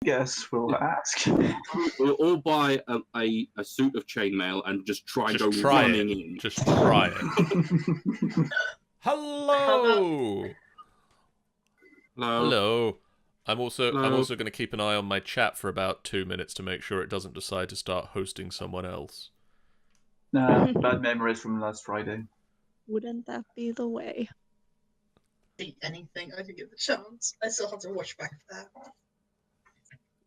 guess we'll ask. We'll all buy a suit of chainmail and just try and go try running it. in. Just try it. Hello. Hello. I'm also going to keep an eye on my chat for about 2 minutes to make sure it doesn't decide to start hosting someone else. Nah, bad memories from last Friday. Wouldn't that be the way? Eat anything, I didn't get the chance. I still have to watch back for that.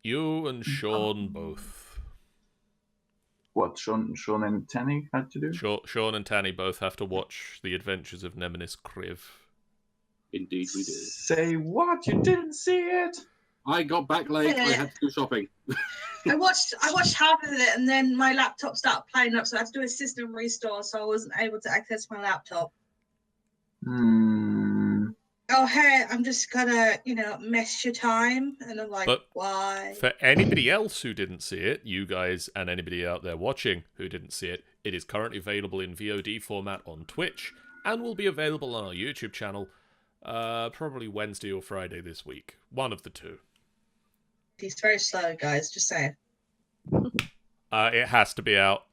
You and Sean both. What Sean and Tanny had to do? Sean and Tanny both have to watch The Adventures of Nemesis Kriv. Indeed we did. Say what? You didn't see it? I got back late, I had to do shopping. I watched half of it and then my laptop started playing up, so I had to do a system restore, so I wasn't able to access my laptop. Oh, hey, I'm just gonna, mess your time. And I'm like, but why? For anybody else who didn't see it, you guys and anybody out there watching who didn't see it, it is currently available in VOD format on Twitch and will be available on our YouTube channel probably Wednesday or Friday this week. One of the two. He's very slow, guys, just saying. It has to be out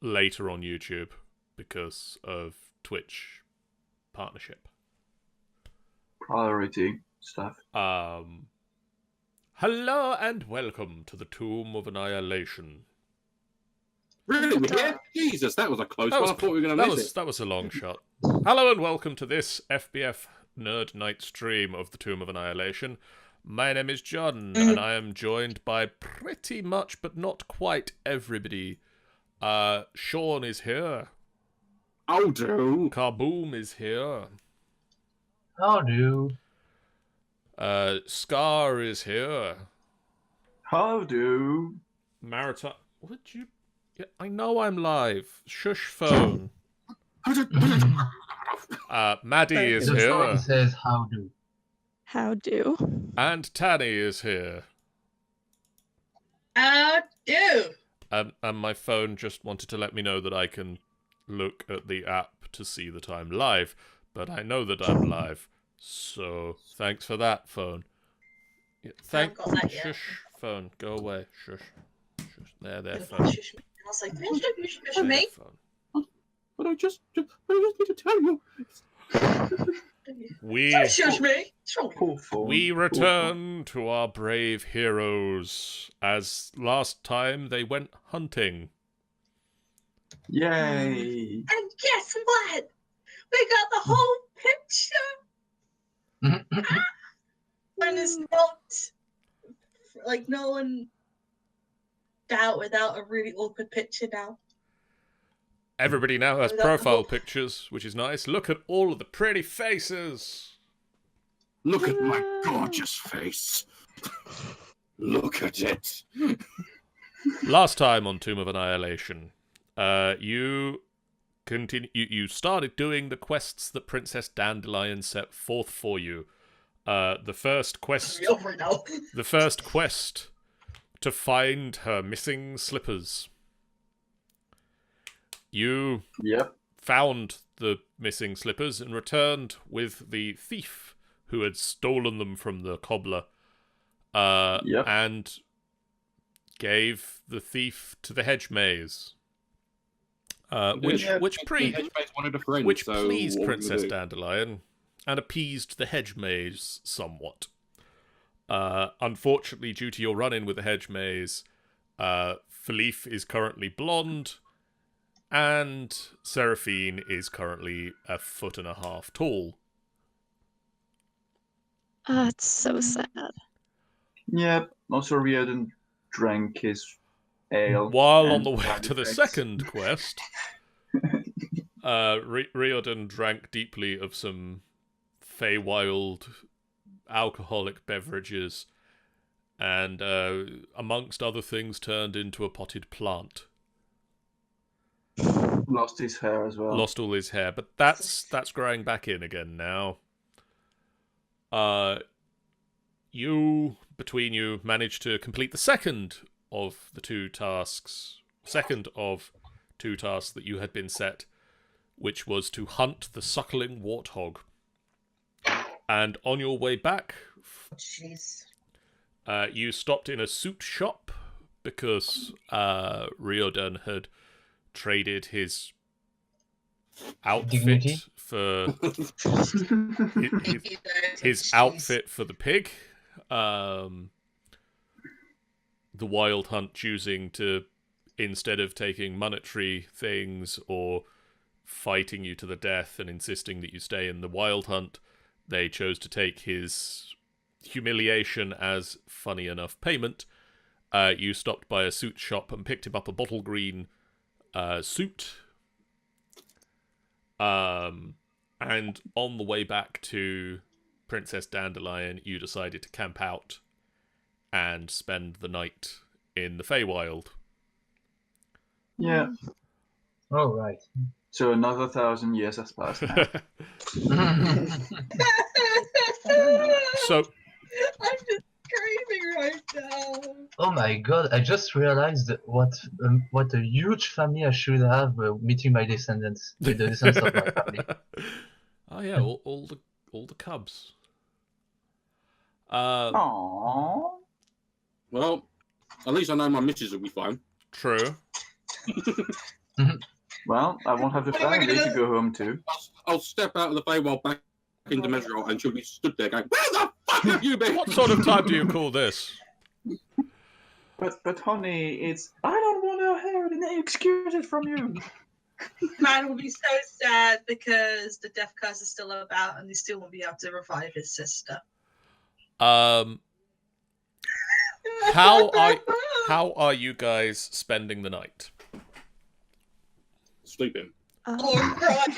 later on YouTube because of Twitch partnership. Priority stuff. Hello and welcome to the Tomb of Annihilation. Really? Yeah? Jesus, that was a close one. I thought we were going to miss it. That was a long shot. Hello and welcome to this FBF Nerd Night stream of the Tomb of Annihilation. My name is John, and I am joined by pretty much, but not quite, everybody. Sean is here. I'll do. Kaboom is here. I'll do. Scar is here. How do? Maritime. Would you? Yeah, I know I'm live. Shush phone. Maddie is here. It says how do. How do? And Tanny is here. How do? And my phone just wanted to let me know that I can look at the app to see that I'm live, but I know that I'm live. So thanks for that, phone. Yeah, shush, phone, go away. Shush. There, phone. Shush me. I was like, shush me. But I just need to tell you. Shush me. We return to our brave heroes, as last time they went hunting. Yay! And guess what? We got the whole picture. And it's not like no one doubt without a really awkward picture now. Everybody now has profile pictures, which is nice. Look at all of the pretty faces. Look at my gorgeous face. Look at it. Last time on Tomb of Annihilation, you started doing the quests that Princess Dandelion set forth for you. The first quest to find her missing slippers. You found the missing slippers and returned with the thief who had stolen them from the cobbler. And gave the thief to the hedge maze. Which pleased Princess Dandelion and appeased the hedge maze somewhat. Unfortunately, due to your run-in with the hedge maze, Philippe is currently blonde, and Seraphine is currently 1.5 feet tall. It's so sad. Yep. Also, Riordan drank his ale. While on the way to the second quest, Riordan drank deeply of some Feywild alcoholic beverages, and amongst other things, turned into a potted plant. Lost his hair as well. Lost all his hair, but that's growing back in again now. Between you, managed to complete the second of two tasks that you had been set, which was to hunt the suckling warthog. And on your way back, You stopped in a suit shop because Riordan had traded his outfit Dignity? for his outfit for the pig. The Wild Hunt choosing to, instead of taking monetary things or fighting you to the death and insisting that you stay in the Wild Hunt, they chose to take his humiliation as funny enough payment. You stopped by a suit shop and picked him up a bottle green suit. And on the way back to Princess Dandelion, you decided to camp out and spend the night in the Feywild. Yeah. Oh, right. So another 1,000 years has passed now. So, I'm just screaming right now. Oh my god, I just realized what a huge family I should have meeting my descendants, with the descendants of my family. oh yeah, all the cubs. Aww. Well, at least I know my missus will be fine. True. Well, I won't have the What am I family gonna- to go home to. I'll step out of the Feywild back into Mesrol, and she'll be stood there going, "Where the fuck have you been?" What sort of time do you call this? But honey, it's I don't want to hear any excuses from you. Man will be so sad because the death curse is still about and he still won't be able to revive his sister. How are you guys spending the night? Sleeping. Or crying.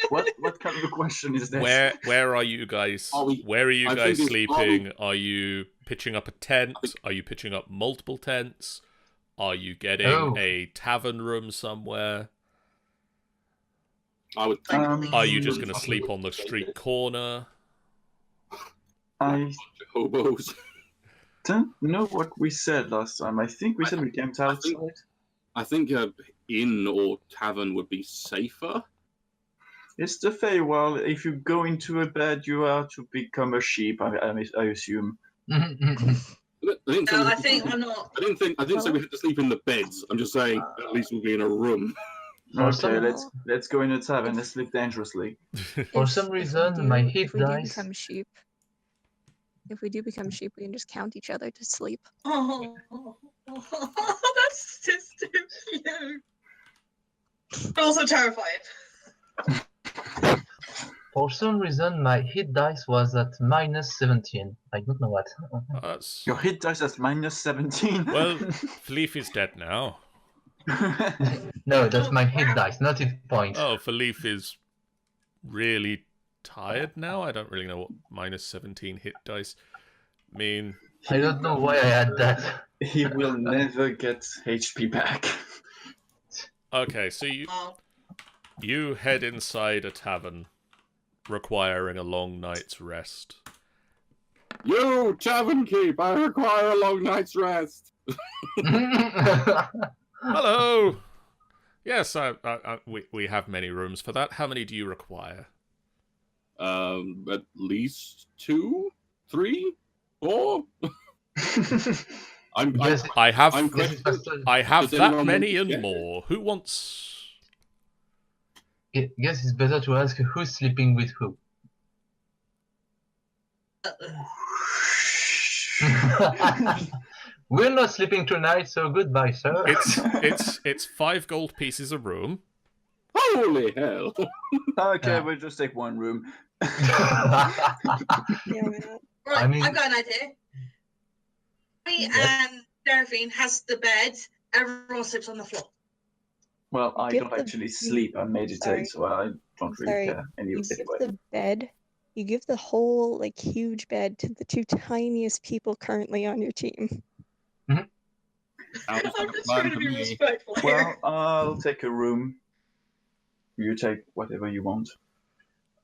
What kind of a question is this? Where are you guys? Are we- Where are you I guys think it's- sleeping? Are you pitching up a tent? Are you pitching up multiple tents? Are you getting a tavern room somewhere? I would. Are you just going to sleep on the street corner? I Hobos. don't know what we said last time. I think we said we camped outside. I think inn or tavern would be safer. It's the Feywild. If you go into a bed, you are to become a sheep. I assume. I didn't say No, we I had to think sleep- I'm not. I didn't say we had to sleep in the beds. I'm just saying at least we'll be in a room. Okay, let's go in a tavern. Let's sleep dangerously. For some reason, my hit if we do dice. become sheep, we can just count each other to sleep. Oh, that's just too cute. But also terrifying. For some reason, my hit dice was at -17. I don't know what. That's... Your hit dice is -17. Well, Philippe is dead now. No, that's my hit dice, not hit points. Oh, Philippe is really tired now? I don't really know what -17 hit dice mean. I don't know why I had that. He will never get HP back. Okay, so you head inside a tavern, requiring a long night's rest. You tavern keep, I require a long night's rest. Hello! Yes, we have many rooms for that. How many do you require? At least 2, 3, 4. Yes, I have I'm Guess that anyone many want to and get more. Who wants... it's better to ask who's sleeping with who. We're not sleeping tonight, so goodbye, sir. It's 5 gold pieces a room. Holy hell! Okay, we'll just take one room. Yeah, why not? Right, I mean- I've got an idea. Me and Seraphine has the bed. Everyone sleeps on the floor. Well, I Give don't the- actually sleep. I meditate, so I don't really Sorry, care. You give Anyway. the bed. You give the whole huge bed to the 2 tiniest people currently on your team. Sounds I'm like a just plan trying to to be me. respectful Well, here. I'll take a room. You take whatever you want.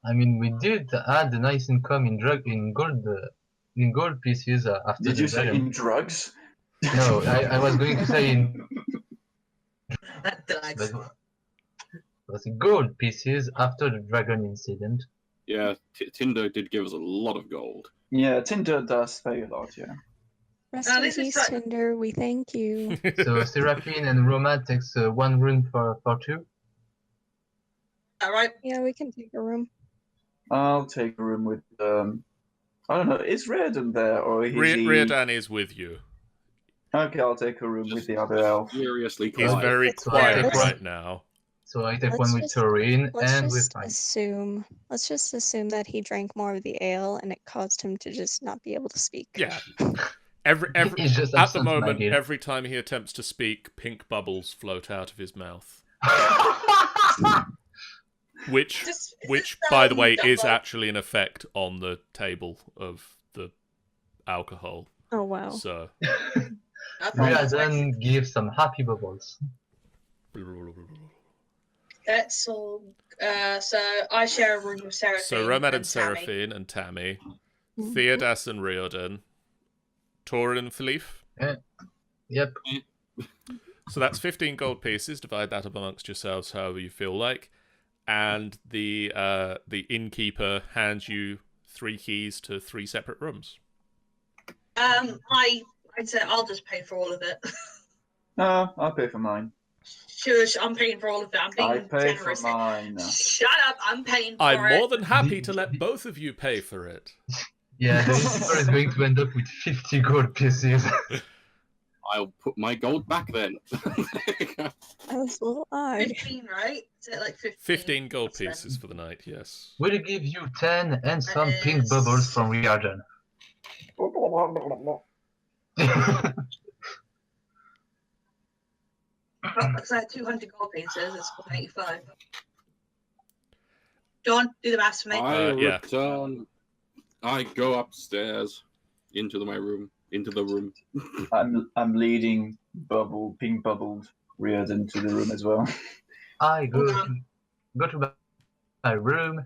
I mean, we did add a nice income in gold pieces after Did the you say dragon. in drugs? No, I was going to say in That but delags. it was gold pieces after the dragon incident. Yeah, Tinder did give us a lot of gold. Yeah, Tinder does pay a lot, yeah. Rest Now, in this is peace, like- Tinder. We thank you. So Seraphine and Roma takes 1 room for 2. All right. Yeah, we can take a room. I'll take a room with, I don't know, is Reardon there, or is he... Riordan is with you. Okay, I'll take a room with the other elf. Furiously He's quiet. very Let's- quiet let's- right now. So I take Let's one with just- Taurine Let's and with just mine. assume. Let's just assume that he drank more of the ale, and it caused him to just not be able to speak. Yeah. Every He's just at the absent moment, minded. every time he attempts to speak, pink bubbles float out of his mouth. Which, Just- which, just, by the way, is double- actually an effect on the table of the alcohol. Oh wow. So, I thought Yeah, that's like- then give some happy bubbles. That's all. So I share a room with Seraphine. so Romad and Tammy. Seraphine and Tammy, Mhm. Theodas and Riordan, Torin and Thalif. Yep. So that's 15 gold pieces. Divide that up amongst yourselves however you feel like. And the innkeeper hands you 3 keys to 3 separate rooms. I'd say I'll just pay for all of it. No, I'll pay for mine. Shush, I'm paying for all of it. I'm being I pay generous. for mine. Shut up, I'm paying for I'm it. more than happy to let both of you pay for it. Yeah, the innkeeper is going to end up with 50 gold pieces. I'll put my gold back then. As will I. 15, right? Is it like 15? 15 gold That's then. pieces for the night, yes. We'll give you 10 and some That pink is- bubbles from Riordan. Because I had 200 gold pieces, it's 185. John, do the maths for me. I yeah. return. I go upstairs into my room. Into the room. I'm leading pink bubbled Reardon to the room as well. I go Hold go to my room.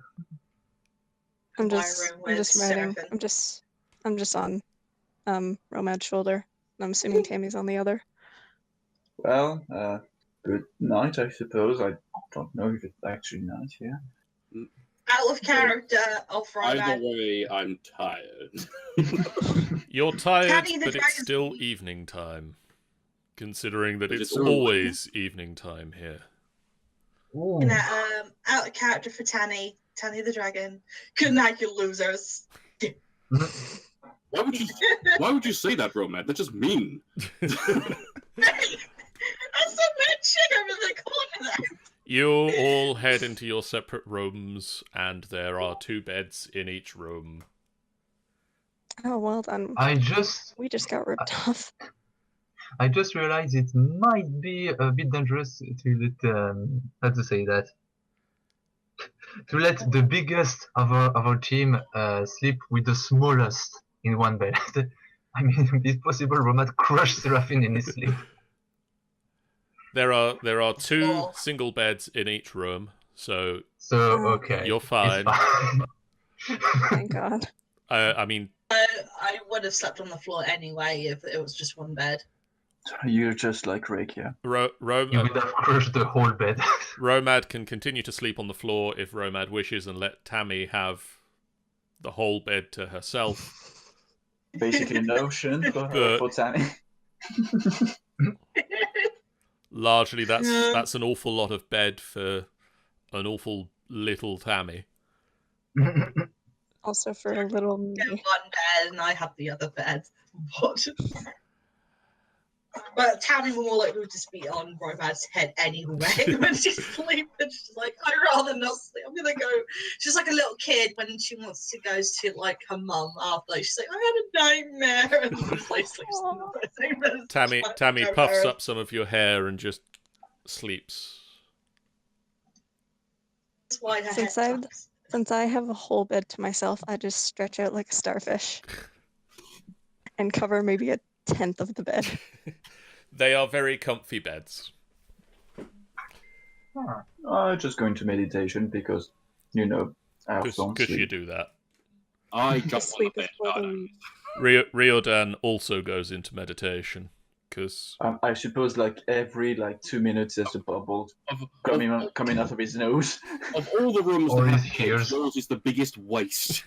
I'm My just room I'm with just writing. Seraphine. I'm just on Romad's shoulder. I'm assuming Tammy's on the other. Well, good night, I suppose. I don't know if it's actually night here. Out of character, of Either Romad. way, I'm tired. You're tired, Candy the but it's Dragon's still Teeth. evening time. Considering that But it's it's all- always evening time here. Ooh. And, out of character for Tanny the dragon. Good night, you losers. Why would you say that, Romad? That's just mean. Hey, that's some mad shit over the corner there. You all head into your separate rooms, and there are 2 beds in each room. Oh well done. We just got ripped off. I just realized it might be a bit dangerous to let how to say that, to let the biggest of our team sleep with the smallest in one bed. I mean, it's possible Romad crushed Seraphine in his sleep. There are 2 Oh. single beds in each room, so So Oh. okay, you're it's fine. fine. Thank God. I mean, I would have slept on the floor anyway if it was just one bed. You're just like Rakia. You would have crushed the whole bed. Romad can continue to sleep on the floor if Romad wishes, and let Tammy have the whole bed to herself. Basically an ocean for But- Tammy. Largely, Yeah. that's an awful lot of bed for an awful little Tammy. Also for a little me. Get one bed and I have the other bed. What? But Tammy will more likely just be on Romad's head anyway when she's sleeping. She's like, I'd rather not sleep. I'm gonna go. She's like a little kid when she wants to go to like her mum after. She's like, I had a nightmare, and then sleeps in the same bed as Tammy her puffs parents. up some of your hair and just sleeps. That's why her Since head I've- sucks. Since I have a whole bed to myself, I just stretch out like a starfish and cover maybe a 1/10 of the bed. They are very comfy beds. Just going to meditation because, you know, elves don't Because you sleep. do that. I The jump on sleep the is bed. for the don't I? weak. Riordan also goes into meditation, because I suppose like every 2 minutes there's a bubble Of, coming of, coming out of his nose. of all the rooms Or that have his kids, ears. yours is the biggest waste.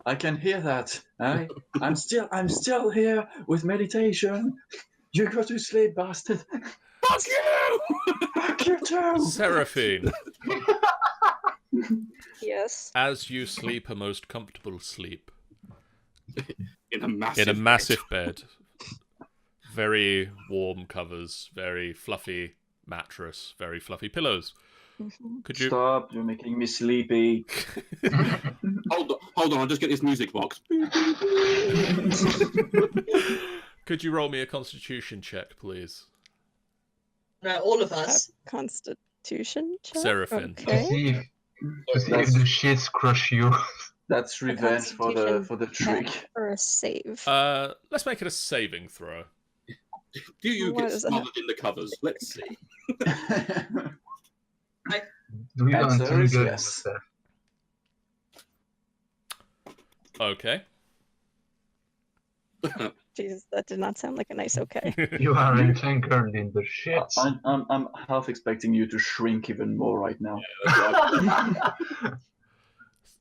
I can hear that. I'm still here with meditation. You go to sleep, bastard. Fuck you! Fuck you too. Seraphine, Yes. as you sleep a most comfortable sleep In a massive. in a massive bed, very warm covers, very fluffy mattress, very fluffy pillows. Mhm. Could you Stop! You're making me sleepy. Hold on, I'll just get this music box. could you roll me a Constitution check, please, No, all of us. Constitution check? Seraphine? To Okay. see if the shits crush you. That's revenge for the Constitution trick. Or a save. Let's make it a saving throw. Do you What get is that? smothered in the covers? Let's see. Do you Answer untangle is yes. yourself? Okay. Jesus, that did not sound like a nice okay. You are entangled in the shits. I'm half expecting you to shrink even more right now.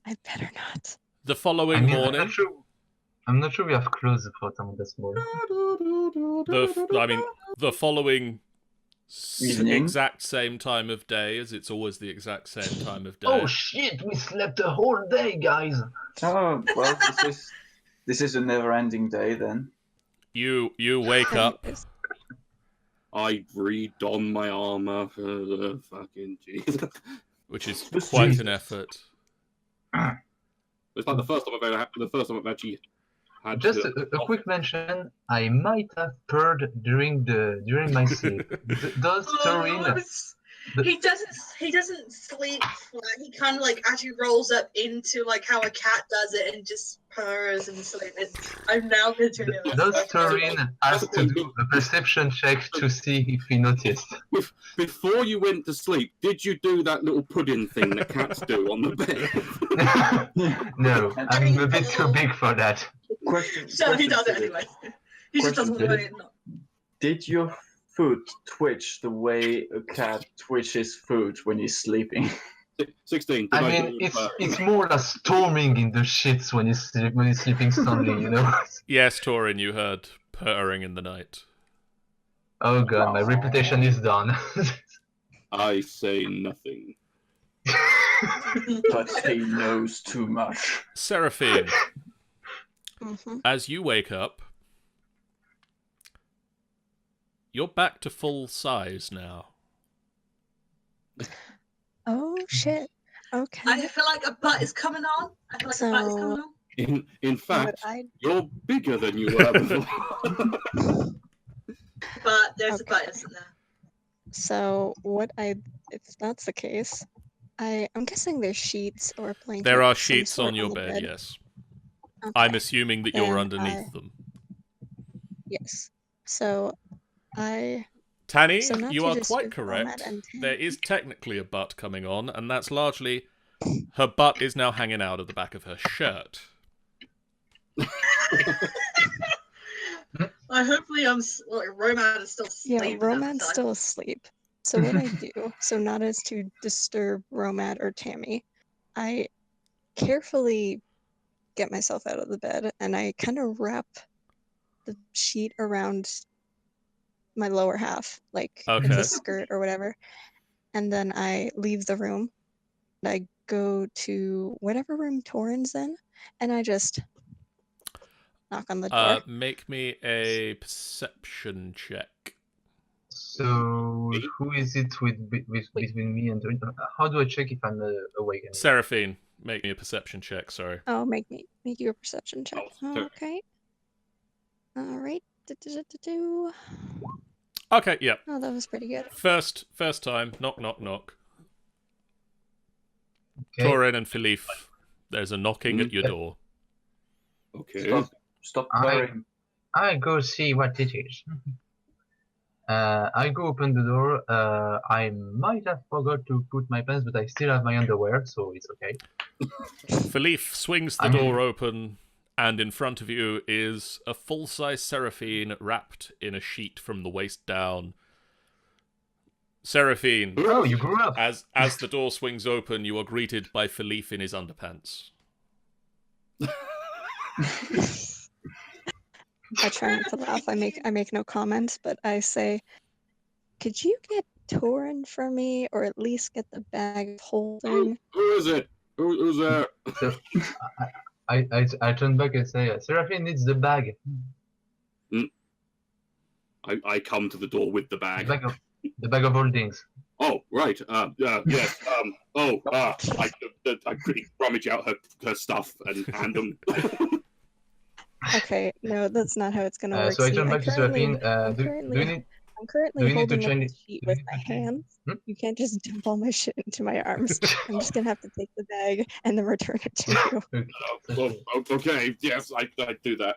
I better not. The following I mean, morning, I'm not sure we have closed the bottom this morning. the following Evening. exact same time of day, as it's always the exact same time of day. Oh shit, we slept the whole day, guys! Oh well, this is a never-ending day then. You wake up. I re-don my armor for the fucking Jesus. Which is Jesus. quite an effort. It's like the first time I've actually had. Just to, a quick mention, I might have purred during my sleep. Does Torin... He doesn't sleep flat. He kind of like actually rolls up into like how a cat does it and just purrs and sleeps. I'm now picturing it. Does Torin has to do a perception check to see if he noticed? Before you went to sleep, did you do that little pudding thing that cats do on the bed? No, I'm a bit too big for that. Question. So he question, does it Philip. anyway. He just doesn't Question, want Philip. to. Did your foot twitch the way a cat twitches foot when he's sleeping? 16. I mean, it's more like storming in the shits when he's sleeping soundly, you know? Yes, Torin, you heard purring in the night. Oh god, my reputation is done. I say nothing. But he knows too much. Seraphine, Mhm. as you wake up, you're back to full size now. Oh shit. Okay. I feel like a butt is coming on. I feel like a butt is coming on. In fact, What I you're bigger than you were before. But there's a Okay. butt, isn't there? So if that's the case, I'm guessing there's sheets or a blanket. There are of some sheets sort on your the bed, yes. Okay. I'm assuming that you're Then underneath them. Yes. So I Tanny, So not you to are just quite use correct. format and There is technically a butt coming on, and that's largely her butt is now hanging out of the back of her shirt. Hopefully Romad is still sleeping. yeah, at the Romad's time. still asleep. So what I do, so not as to disturb Romad or Tammy, I carefully get myself out of the bed and I kind of wrap the sheet around my lower half, like Okay. it's a skirt or whatever. And then I leave the room. And I go to whatever room Torin's in, and I just knock on the door. Make me a perception check. So, who is it between me and Torin? How do I check if I'm awake? Anyway? Seraphine, make me a perception check, sorry. Oh, make you a perception check. Oh, sure. Okay. All right. Do-do-do-do-do. Okay, yep. Oh, that was pretty good. First time, knock, knock, knock. Okay. Torin and Philippe, there's a knocking at your door. Okay. Stop I- purring. I go see what it is. I go open the door. I might have forgot to put my pants, but I still have my underwear, so it's okay. Philippe swings the I mean- door open And in front of you is a full-size Seraphine wrapped in a sheet from the waist down. Seraphine, Oh, you grew up. as the door swings open, you are greeted by Philippe in his underpants. I try not to laugh. I make no comment, but I say, "Could you get Torin for me, or at least get the bag of holding?" Who is it? Who's there? So, I turn back and say, Seraphine needs the bag. I come to the door with the bag. The bag of holdings. Oh, right. Yes. I quickly rummage out her stuff and hand them. Okay, no, that's not how it's gonna work. So I See, turn back to Seraphine. I'm Do currently you need? I'm currently do we need to holding up change- the sheet do we with need my to change- hands. Hmm? You can't just dump all my shit into my arms. I'm just gonna have to take the bag and then return it to you. Okay. Yes, I do that.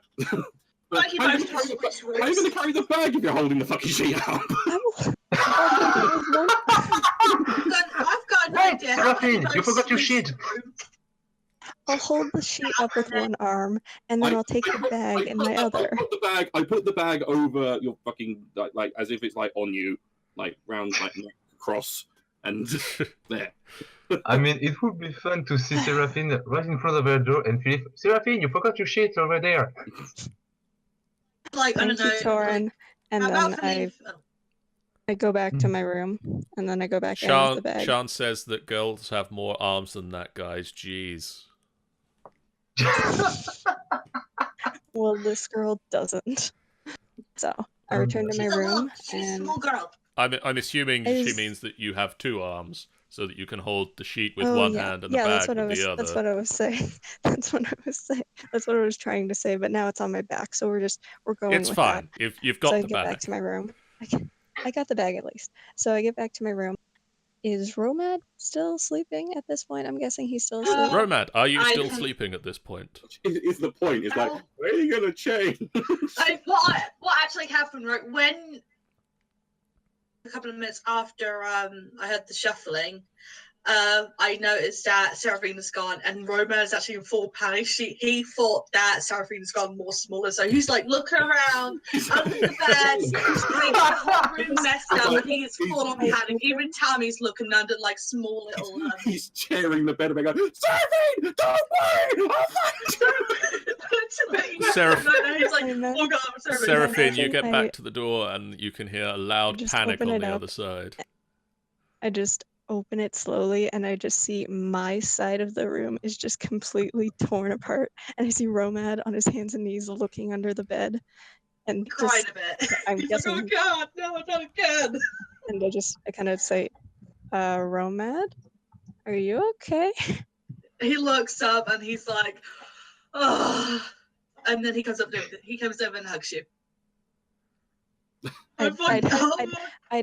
Like you How are both you switch going routes. to carry the bag if you're holding the fucking sheet up? I've I've got an Wait, idea. How about Seraphine, both you forgot your switch sheet. routes? I'll hold the sheet up with one arm, and then I'll take the bag in my other. I put the bag over your fucking like as if it's like on you, like round like neck across, and there. I mean, it would be fun to see Seraphine right in front of her door and Philippe. Seraphine, you forgot your sheet over there. Like I Thank don't you, know. Torin. And How then about Philippe? I go back to my room, and then I go back in with the bag. Sean says that girls have more arms than that, guys. Jeez. Well, this girl doesn't. So I return to my She's a room, little, she's a and small girl. I'm assuming she Is- means that you have two arms, so that you can hold the sheet with oh one yeah, hand and the yeah, bag that's what I with was. the other. That's what I was saying. That's what I was saying. That's what I was trying to say. But now it's on my back, so we're going It's with fine. that. You've So got I the get back bag. to my room. I got the bag at least. So I get back to my room. Is Romad still sleeping at this point? I'm guessing he's still asleep. Romad, are you I still can- sleeping at this point? Is the point? It's like, where are you gonna change? What actually happened, right? When a couple of minutes after I heard the shuffling, I noticed that Seraphina's gone, and Roman is actually in full panic. He thought that Seraphina's gone more smaller, so he's like looking around under the bed, he's like the whole room messed up, and he's full on panic. Even Tammy's looking under like small little. He's tearing the bed and going, Seraphine, don't worry, He's like, oh god, Seraphine, you get I- back to the door and you can hear a loud just panic open on it the up. other side. I just open it slowly, and I just see my side of the room is just completely torn apart, and I see Romad on his hands and knees looking under the bed, and crying just a bit. I'm He's guessing, like, oh god, no, not again. and I kind of say, Romad, are you okay? He looks up and he's like, oh, and then he comes over and hugs you. I'm I'd fine.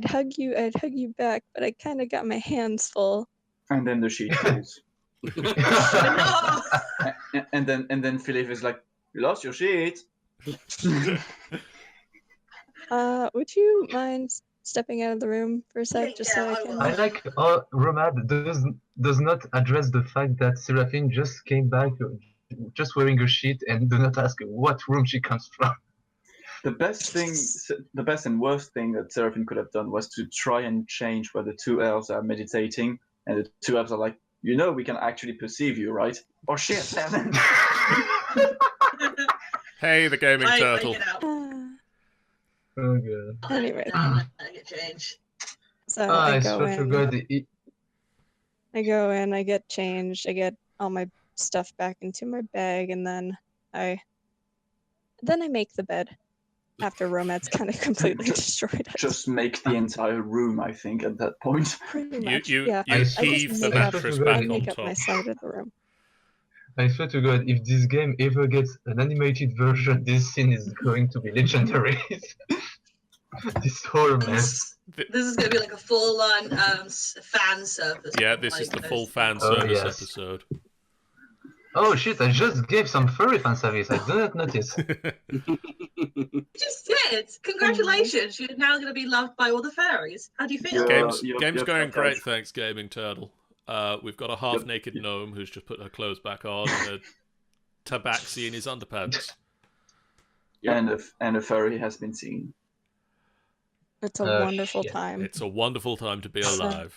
hug you back, but I kind of got my hands full. And then the sheet falls. No. and then Philippe is like, "You lost your sheet." Would you mind stepping out of the room for a sec, just so Yeah, I I can? will. I like how Romad does not address the fact that Seraphine just came back, just wearing a sheet, and do not ask what room she comes from. The best and worst thing that Seraphine could have done was to try and change where the two elves are meditating, and the two elves are like, we can actually perceive you, right? Oh shit, Seven! Hey, the gaming turtle. I get out. Oh god. Anyway. I get changed. So Ah, I I go swear to in. God, I go in. I get changed. I get all my stuff back into my bag, and then I make the bed after Romad's kind of completely destroyed it. Just make the entire room, I think, at that point. Pretty You much. you yeah. you I heave just the make up- mattress I back I on make up top. my side of the room. I swear to God, if this game ever gets an animated version, this scene is going to be legendary. This whole mess. This is gonna be like a full-on fan service. Yeah, this is like the full those- fan Oh, service yes. episode. Oh shit, I just gave some furry fan service, I did not notice. You just did. Congratulations! You're now gonna be loved by all the fairies. How do you feel? Yeah. Game's you're going fantastic. great, thanks, Gaming Turtle. We've got a half-naked gnome who's just put her clothes back on. tabaxi in his underpants. Yep. And a furry has been seen. It's a Oh, wonderful shit. time. It's a wonderful time to be alive.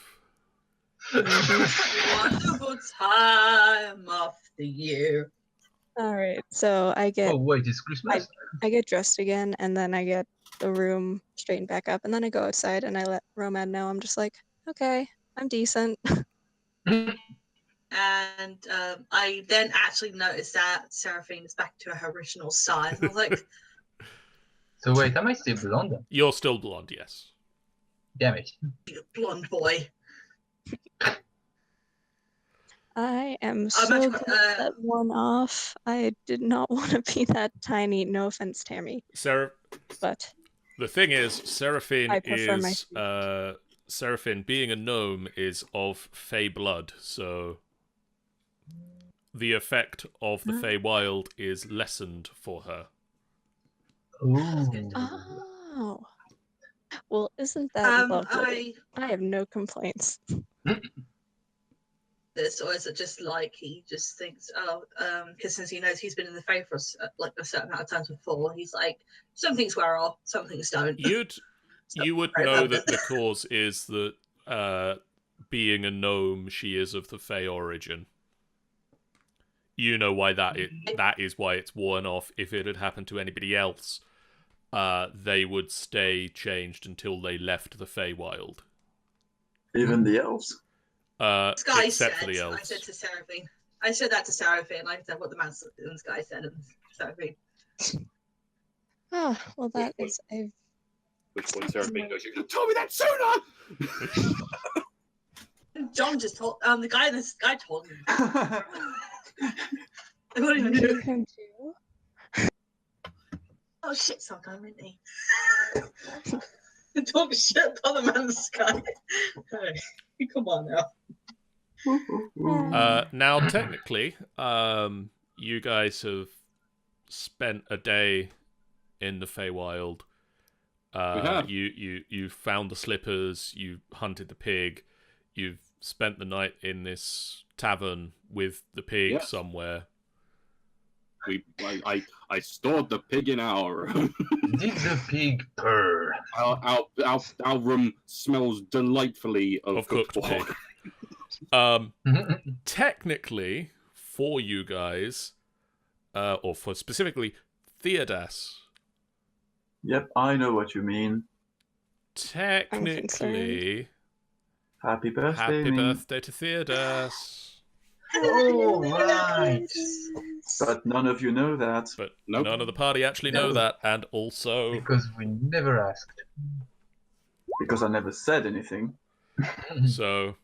Wonderful time of the year. All right, so I get Oh wait, it's Christmas. I get dressed again, and then I get the room straightened back up, and then I go outside and I let Romad know. I'm just like, okay, I'm decent. And I then actually noticed that Seraphine is back to her original size. I was like, So wait, am I still blonde? You're still blonde, yes. Damn it. you blonde boy. I am I'm so actually, glad that one off. I did not want to be that tiny. No offense, Tammy, but The thing is, Seraphine I prefer my is Seraphine, being a gnome, is of Fey blood, so the effect of the Feywild is lessened for her. Ooh. oh, well, isn't that lovely? I have no complaints. This, or is it just like he just thinks, oh, because since he knows he's been in the Fae for like a certain amount of times before, he's like, some things wear off, some things don't. You would know that the cause is that being a gnome, she is of the Fey origin. You know why that is why it's worn off. If it had happened to anybody else, they would stay changed until they left the Feywild. Even the elves? Except for the elves. I said to Seraphine. I said that to Seraphine. I said what the man in the sky said, and Seraphine. Ah, well, that is a. Which point Seraphine goes, you should have told me that sooner! John just told the guy. This guy told me. I don't even know. Him too. Oh shit! Sometime, isn't he? Talk shit about the man in the sky. Hey, come on now. Now, technically, you guys have spent a day in the Feywild. We have. You found the slippers. You hunted the pig. You've spent the night in this tavern with the pig somewhere. I stored the pig in our room. Did the pig purr? Our room smells delightfully of cooked pig. Technically, for you guys, or for specifically Theodas. Yep, I know what you mean. Technically, Happy birthday. happy me. birthday to Theodas. Oh right. But none of you know that. But Nope. none of the party actually know that, and also Because we never asked. Because I never said anything. so.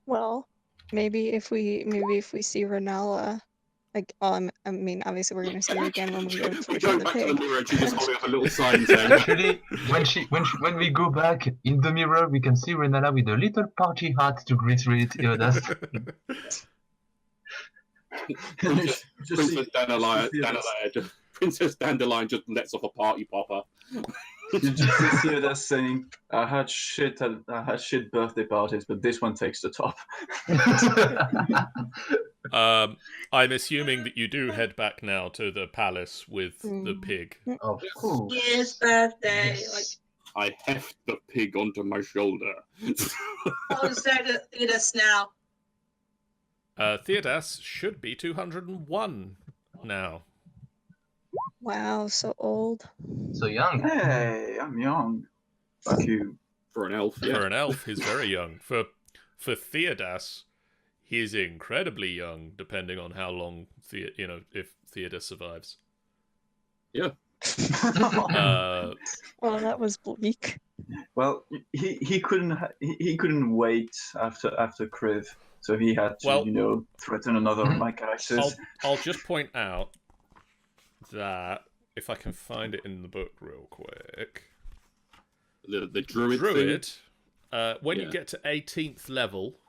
Well, maybe if we see Renala, like, I mean, obviously we're gonna see her again when we go to We kill go the back to the pig. mirror and she's just holding up a little sign saying, Actually, when we go back in the mirror, we can see Renala with a little party hat to greet Theodas. Princess Dandelion just lets off a party popper. You just hear that saying, I had shit birthday parties, but this one takes the top. I'm assuming that you do head back now to the palace with the pig. Of course. His birthday. Yes. I heft the pig onto my shoulder. I'll say to us now. Theodas should be 201 now. Wow, so old. So young. Hey, I'm young. Fuck you. For an elf, yeah. For an elf, he's very young. For Theodas, he's incredibly young, depending on how long if Theodas survives. Yeah. Well, that was bleak. Well, he couldn't wait after Kriv, so he had to threaten another of my characters. I'll just point out that if I can find it in the book real quick, the druid thing. When you get to 18th level,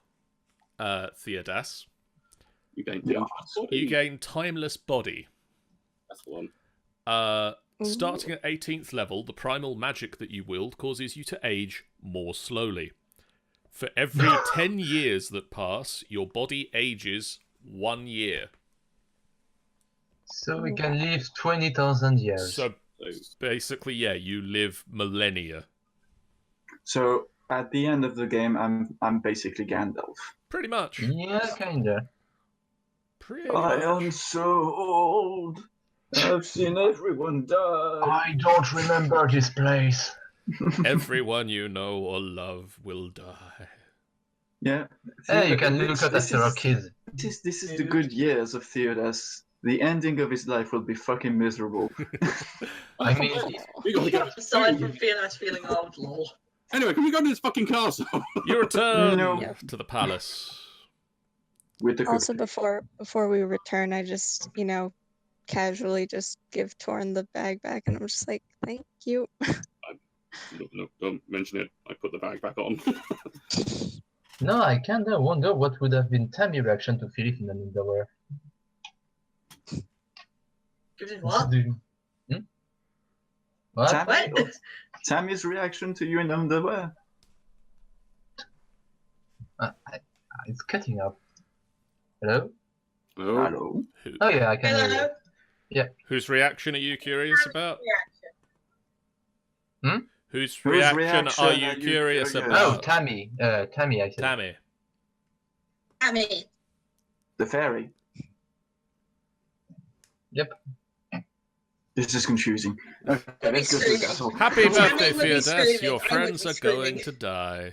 Theodas, you gain timeless body. That's the one. Starting at 18th level, the primal magic that you wield causes you to age more slowly. For every 10 years that pass, your body ages 1 year. So we can live 20,000 years. So basically, yeah, you live millennia. So at the end of the game, I'm basically Gandalf. Pretty much. Yeah, kinda. Pretty I much. am so old. I've seen everyone die. I don't remember this place. Everyone you know or love will die. Yeah. Hey, you can look at after our kids. This is the good years of Theodas. The ending of his life will be fucking miserable. I mean, We gotta go. Aside from feeling old, lol. Anyway, can we go to this fucking castle? You return No. to the palace. With the Also, cookie. before we return, I just, casually just give Torn the bag back, and I'm just like, thank you. No, don't mention it. I put the bag back on. no, I kinda wonder what would have been Tammy's reaction to Philip in an underwear. Give it what? What? What? Tammy's reaction to you in underwear. It's cutting up. Hello? Oh, Hello. Oh yeah, I can hear Hello? you. Whose reaction are you curious about? Whose Whose reaction reaction are are you you curious curious? Oh, about? Tammy. Tammy, I said. Tammy. Tammy. The fairy. Yep. This is confusing. Okay, let's go to the castle. Happy Tammy birthday, would be Theodas. screaming. Your I would friends be are going screaming. to die.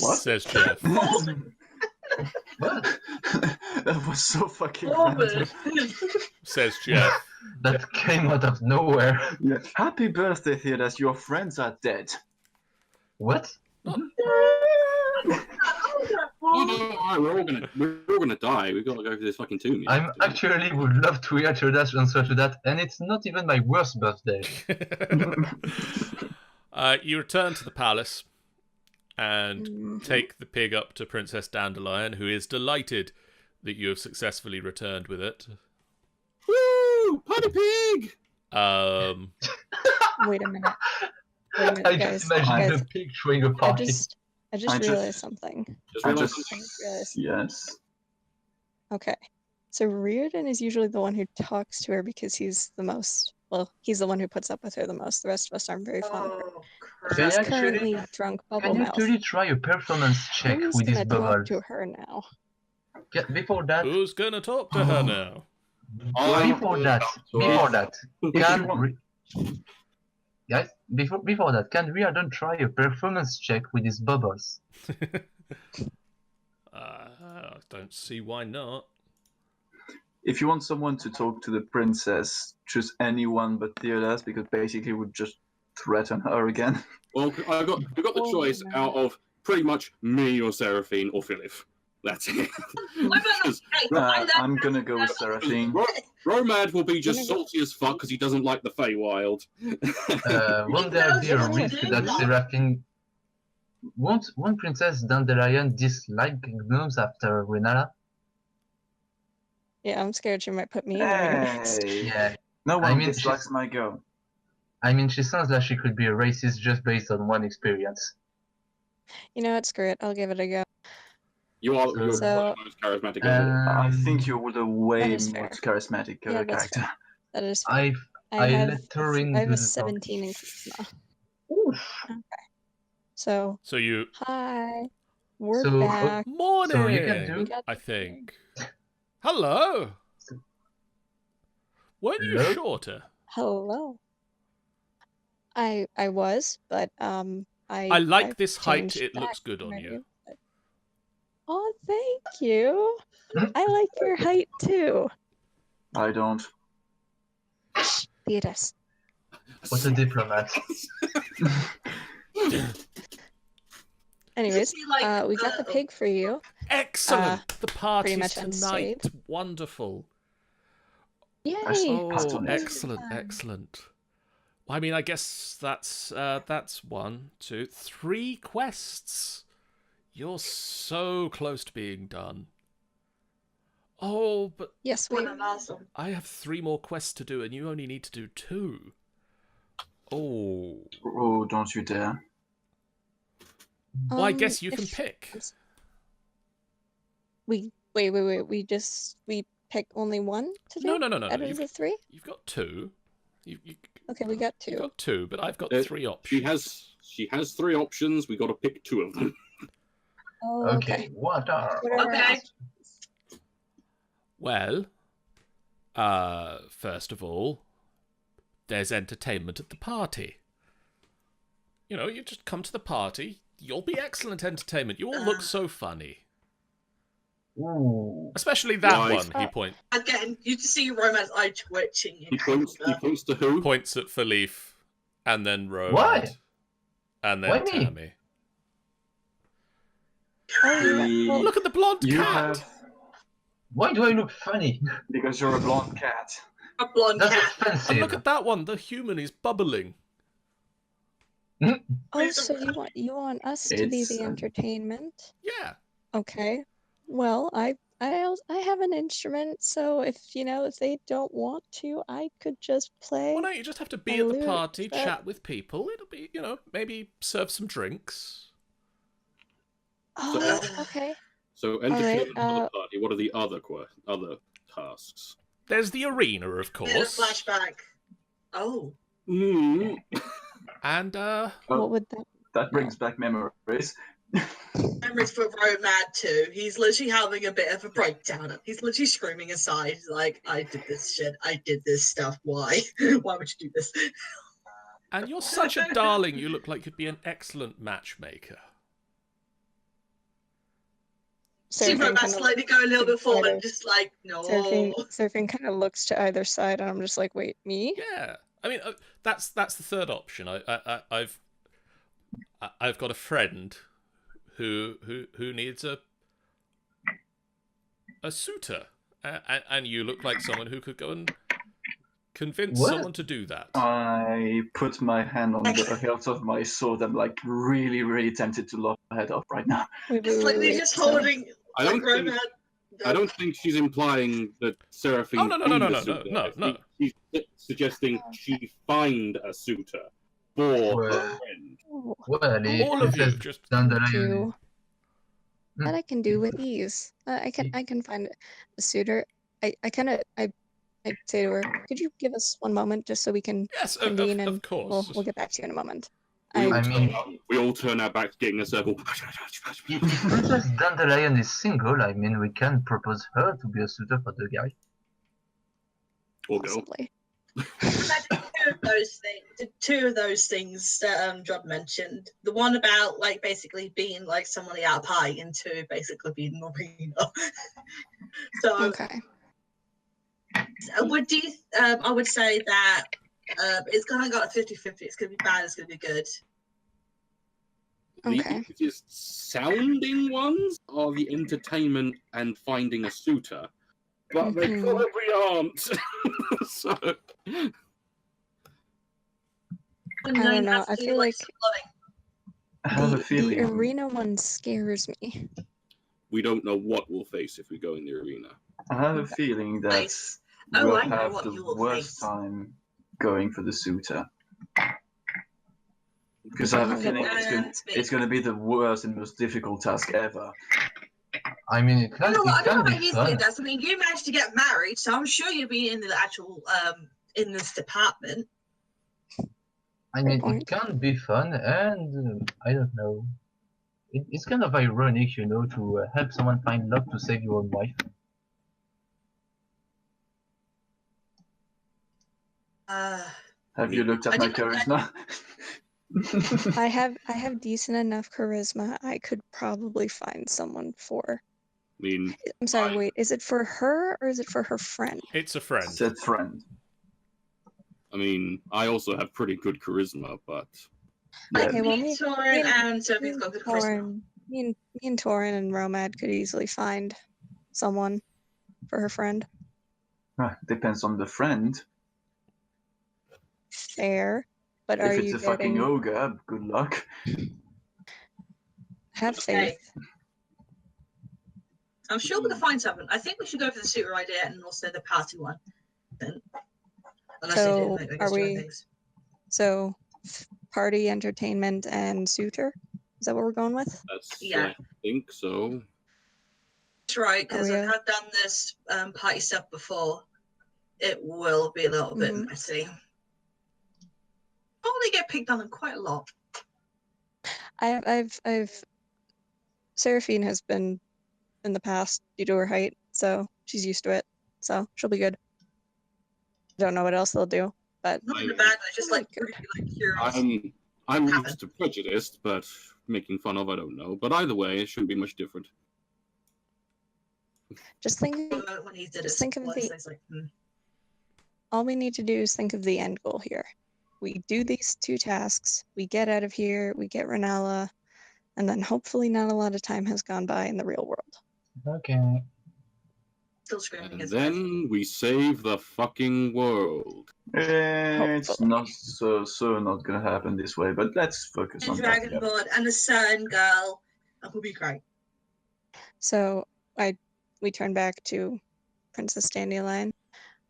What? Says Jeff. What? That was so fucking Robert. random. Says Jeff. That came out of nowhere. Yeah. Happy birthday, Theodas. Your friends are dead. What? no, we're all gonna die. We've got to go for this fucking tomb. I'm actually would love to hear Theodas answer to that, and it's not even my worst birthday. You return to the palace and take the pig up to Princess Dandelion, who is delighted that you have successfully returned with it. Woo! Party pig! Wait a minute. Wait a minute, I guys. just imagine Guys, the pig throwing a I party. just I just- realized something. Just I realised just- something. Yes. Okay. So Reardon is usually the one who talks to her because he's the most, he's the one who puts up with her the most. The rest of us aren't very fond of her. Oh, Can He's you crap. currently actually, drunk can bubble you mouth. actually try a performance check Who's with gonna this talk bubble? to her now? Yeah, before that, Who's gonna talk to her now? before that, If you can want- guys, before that, can Reardon try a performance check with his bubbles? I don't see why not. If you want someone to talk to the princess, choose anyone but Theodas, because basically would just threaten her again. Well, we've got the Oh, choice no. out of pretty much me or Seraphine or Philip. That's it. I'm gonna go with Seraphine. Romad will be just salty as fuck because he doesn't like the Feywild. Won't there be a risk that Seraphine... Won't Princess Dandelion dislike gnomes after Renala? Yeah, I'm scared she might put me in her next. Hey. Yeah. No one I mean, dislikes my girl. I mean, she sounds like she could be a racist just based on one experience. You know what? Screw it. I'll give it a go. You're So- the most charismatic ever. I think you're the way That more is fair. charismatic Yeah, that's character. That is fair. I I have let her in I have do a the talk. 17 in charisma. Oof. So So you hi, we're So, back. morning. So you can do- We got I the think. pig. Hello. Weren't you Hello? shorter? Hello. I was, but I like I've this height. changed It looks back good on maybe, you. but- Oh, thank you. I like your height too. I don't. Theodas. What a diplomat. Anyways, See, like, we got the pig for you. Excellent. The party's much tonight. unscathed. Wonderful. Yay! Oh, Pastel. excellent, excellent. Well, I mean, I guess that's 1, 2, 3 quests. You're so close to being done. Oh, but Yes, we. Awesome. I have 3 more quests to do, and you only need to do 2. Oh. Oh, don't you dare. Well, I guess you can if- pick. We wait. We pick only one to do? No. Out of the three? You've got two. Okay, we got You've two. got two, but I've got three She options. has three options. We got to pick two of them. Oh, Okay, what are What are our Okay. options? Well, first of all, there's entertainment at the party. You know, you just come to the party. You'll be excellent entertainment. You all look so funny. Ooh. Especially that Why? one, he points. Again, you just see Romance eye twitching. He points to who? Points at Philippe, and then Romad, Why? and then Why me? Tammy. Oh, Look at the blonde You cat. have Why do I look funny? because you're a blonde cat. A blonde That's cat. And offensive. look at that one. The human is bubbling. oh, so you want us to be It's, the entertainment? Yeah. Okay. Well, I have an instrument, so if they don't want to, I could just play. Well, no, you just have to be a at the lute, party, but- chat with people. It'll be, maybe serve some drinks. Oh, okay. So entertainment for Alright, the party. What are the other tasks? There's the arena, of Bit of course. flashback. Oh. Mm. And, What would that? That brings back memories. Memories for Romad too. He's literally having a bit of a breakdown. He's literally screaming aside. He's like, I did this shit. I did this stuff. Why? Why would you do this? and you're such a darling. You look like you'd be an excellent matchmaker. See Surfing Romad kind of slightly go a little bit forward, kind of- just like, no. Surfing kind of looks to either side, and I'm just like, wait, me? Yeah. I mean, that's the third option. I've got a friend who needs a suitor, and you look like someone who could go and convince What? someone to do that. I put my hand on the hilt of my sword. I'm like really, really tempted to lop her head off right now. Wait, Just wait, like wait, they're just so- holding I like don't think- Romad. I don't think she's implying that Seraphine. Oh, no, be the suitor. no. She's suggesting she find a suitor for Well, her friend. Well, All of you, says just Dandelion. do Hmm. that I can do with ease. I can find a suitor. I say to her, could you give us one moment just so we can yes, convene of and course. we'll get back to you in a moment. We all turn our backs, getting a circle. If Princess Dandelion is single, I mean, we can propose her to be a suitor for the guy. Or girl. Possibly. Two of those things that Job mentioned. The one about like basically being like someone out of pie, and two basically being an arena. So Okay. I would say that it's kind of got a 50-50. It's gonna be bad. It's gonna be good. Okay. The easiest sounding ones are the entertainment and finding a suitor, but they Mhm. probably aren't. So I don't know. I feel like I have a the feeling. arena one scares me. we don't know what we'll face if we go in the arena. I have a feeling that Nice. Oh, we'll I know have what the you will worst face. time going for the suitor. Because I have a Yeah, feeling but- it's going to be the worst and most difficult task ever. I mean, it I can, don't know it what can be he's fun. doing. I mean, you managed to get married, so I'm sure you'll be in the actual in this department. I mean, point. it can be fun, and I don't know. It's kind of ironic, to help someone find love to save your own wife. Have you looked at I my didn't- charisma? I have decent enough charisma. I could probably find someone for. I mean, I'm sorry. I- Wait, is it for her or is it for her friend? It's a friend. Said friend. I also have pretty good charisma, but Yeah. Okay, well, Me, me Torin, me and Sophie's got good charisma. Torin, me and Torin and Romad could easily find someone for her friend. Depends on the friend. Fair, but are If it's you a fucking getting? ogre, good luck. Have Okay. faith. I'm sure we're gonna find someone. I think we should go for the suitor idea and also the party one. Then, unless they So, didn't make are us join we- things. So, party, entertainment, and suitor. Is that what we're going with? that's Yeah. I think so. That's right, because Oh, yeah. I have done this party stuff before. It will be a little bit Mhm. messy. Probably get picked on quite a lot. I've Seraphine has been in the past due to her height, so she's used to it. So she'll be good. Don't know what else they'll do, but Not in a bad way, just like Good. really curious. I'm Happen. used to prejudiced, but making fun of, I don't know. But either way, it shouldn't be much different. just think When he did just it, think of once, the- I was like, all we need to do is think of the end goal here. We do these 2 tasks, we get out of here, we get Renala, and then hopefully not a lot of time has gone by in the real world. Okay. still screaming And his then we save the fucking world. It's Hopefully. not so not gonna happen this way, but let's focus and on that. Yeah. Dragonborn and a certain girl. That will be great. So we turn back to Princess Dandelion.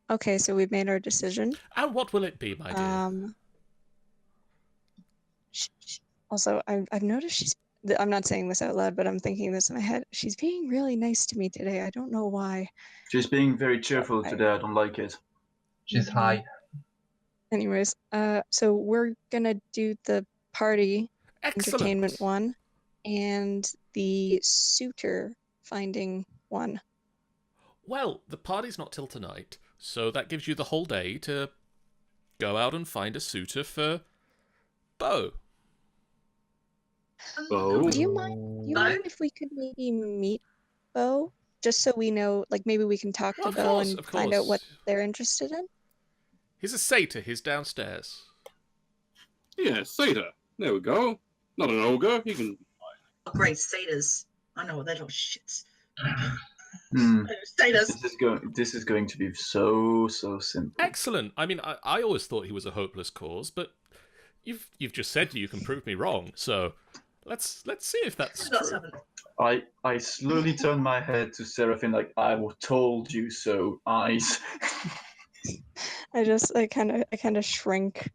Okay, so we've made our decision. And what will it be, my dear? Also, I've noticed I'm not saying this out loud, but I'm thinking this in my head. She's being really nice to me today. I don't know why. She's being very cheerful I- today. I don't like it. She's high. Anyways, so we're gonna do the party entertainment Excellent. one and the suitor finding one. Well, the party's not till tonight, so that gives you the whole day to go out and find a suitor for Bo. Bo? Do you mind if we could maybe meet Bo? Just so we know, like maybe we can talk Well, to of Bo course, and of find out what course. they're interested in. He's a satyr. He's downstairs. Yeah, Satyr. There we go. Not an ogre. He can. Oh, great, satyrs. I know what they're little shits. Hmm. Satyrs. This is going to be so simple. Excellent. I mean, I always thought he was a hopeless cause, but you've just said you can prove me wrong. So let's see if that's Not true. seven. I slowly turn my head to Seraphine like I told you so. Eyes. I kind of shrink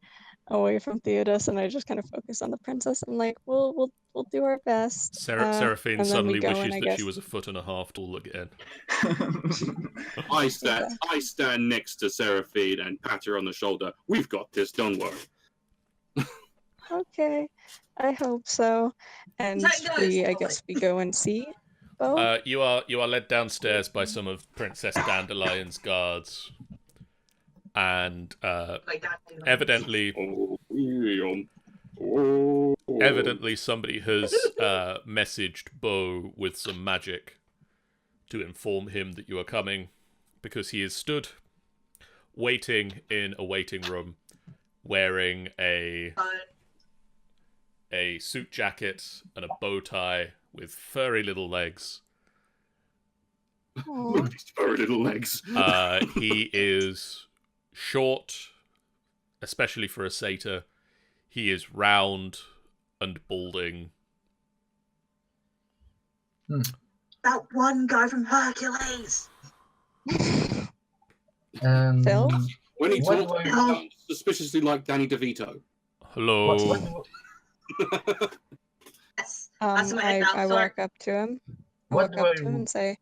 away from Theodos and I just kind of focus on the princess. I'm like, we'll do our best. Seraphine and then suddenly we go wishes and I that guess- she was a foot and a half tall again. I stand next to Seraphine and pat her on the shoulder. We've got this. Don't worry. Okay, I hope so. And That goes, I Ollie. guess we go and see Bo. You are led downstairs by some of Princess Dandelion's guards, and Like that. evidently somebody has messaged Bo with some magic to inform him that you are coming, because he is stood waiting in a waiting room, wearing a suit jacket and a bow tie with furry little legs. Aw. These furry little legs. He is short, especially for a satyr. He is round and balding. That one guy from Hercules. Phil? When he What talks, do I- he sounds suspiciously like Danny DeVito. Hello. Yes. That's my head now, I sorry. walk up to him. I What walk do up I- to him and say,